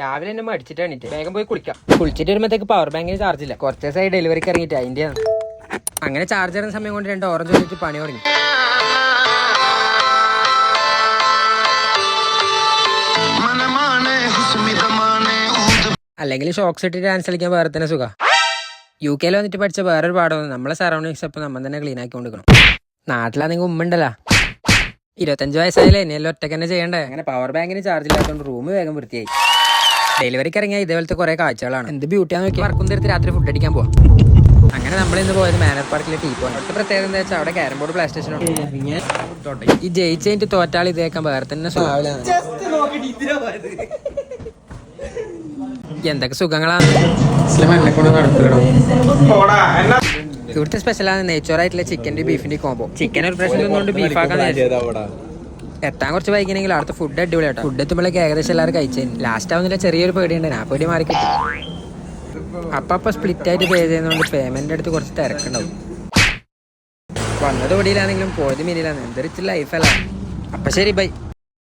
രാവിലെ തന്നെ മടിച്ചിട്ട് വേണ്ടിട്ട് വേഗം പോയി കുളിക്കാം. കുളിച്ചിട്ട് വരുമ്പോഴത്തേക്ക് പവർ ബാങ്കിന് ചാർജ് ഇല്ല. കുറച്ച് ദിവസമായി ഡെലിവറിക്ക് ഇറങ്ങിയിട്ട് അതിൻ്റെ അങ്ങനെ ചാർജ് ചെയ്യുന്ന സമയം കൊണ്ട് 2 ഓറഞ്ച് വെച്ചിട്ട് പണി തുടങ്ങി. അല്ലെങ്കിൽ ഷോക്സ് ഇട്ടിട്ട് ഡാൻസ് കളിക്കാൻ വേറെ തന്നെ സുഖം. UK വന്നിട്ട് പഠിച്ച വേറൊരു പാഠം നമ്മളെ സറൗണ്ടിങ്സ് അപ്പം നമ്മൾ തന്നെ ക്ലീൻ ആക്കി കൊടുക്കണം. നാട്ടിലാണെങ്കിൽ ഉമ്മണ്ടല്ലോ 25 വയസ്സായാലേ എന്നെല്ലാം ഒറ്റയ്ക്ക് തന്നെ ചെയ്യണ്ടേ. അങ്ങനെ പവർ ബാങ്കിന് ചാർജ് ഇല്ലാത്തതുകൊണ്ട് റൂം വേഗം വൃത്തിയായി. ഡെലിവറിക്ക് ഇറങ്ങിയാൽ ഇതേപോലത്തെ കുറെ കാഴ്ചകളാണ്. എന്ത് ബ്യൂട്ടിയാന്ന് നോക്കി വർക്കും തീർത്ത് രാത്രി ഫുഡ് അടിക്കാൻ പോവാം. അങ്ങനെ നമ്മളിന്ന് പോയത് മാനർ പാർക്കിലെ ടീ പോയിന്റ്. അടുത്ത പ്രത്യേകത എന്താ വെച്ചാൽ അവിടെ ക്യാരം ബോർഡ് പ്ലേ സ്റ്റേഷൻ ഉണ്ട്. ഈ ജയിച്ച് കഴിഞ്ഞിട്ട് തോറ്റാൾ ഇതേക്കാൻ വേറെ തന്നെ എന്തൊക്കെ സുഖങ്ങളാണ്. ഇവിടുത്തെ സ്പെഷ്യലാണ് നെയ്ച്ചോറായിട്ടുള്ള ചിക്കൻ്റെ ബീഫിന്റെ കോമ്പോ. ചിക്കൻ ഒരു പ്രശ്നം കൊണ്ട് ബീഫാക്കാൻ എത്താൻ കുറച്ച് വൈകിനെങ്കിൽ അവിടുത്തെ ഫുഡ് അടിപൊളിയാട്ടോ. ഫുഡ് എത്തുമ്പോഴേക്ക് ഏകദേശം എല്ലാവരും കഴിച്ചേന്. ലാസ്റ്റ് ആവുന്നില്ല ചെറിയൊരു പേടിയുണ്ട്. ആ പേടി മാറി കിട്ടി. അപ്പൊ സ്പ്ലിറ്റ് ആയിട്ട് പേ ചെയ്യുന്നതുകൊണ്ട് പേയ്മെന്റ് അടുത്ത് കുറച്ച് തിരക്കുണ്ടാവും. വന്നത് ഓടിയിലാണെങ്കിലും പോയത് മിനിലാണ്. എന്തൊരു ലൈഫല്ല. അപ്പൊ ശരി ബൈ.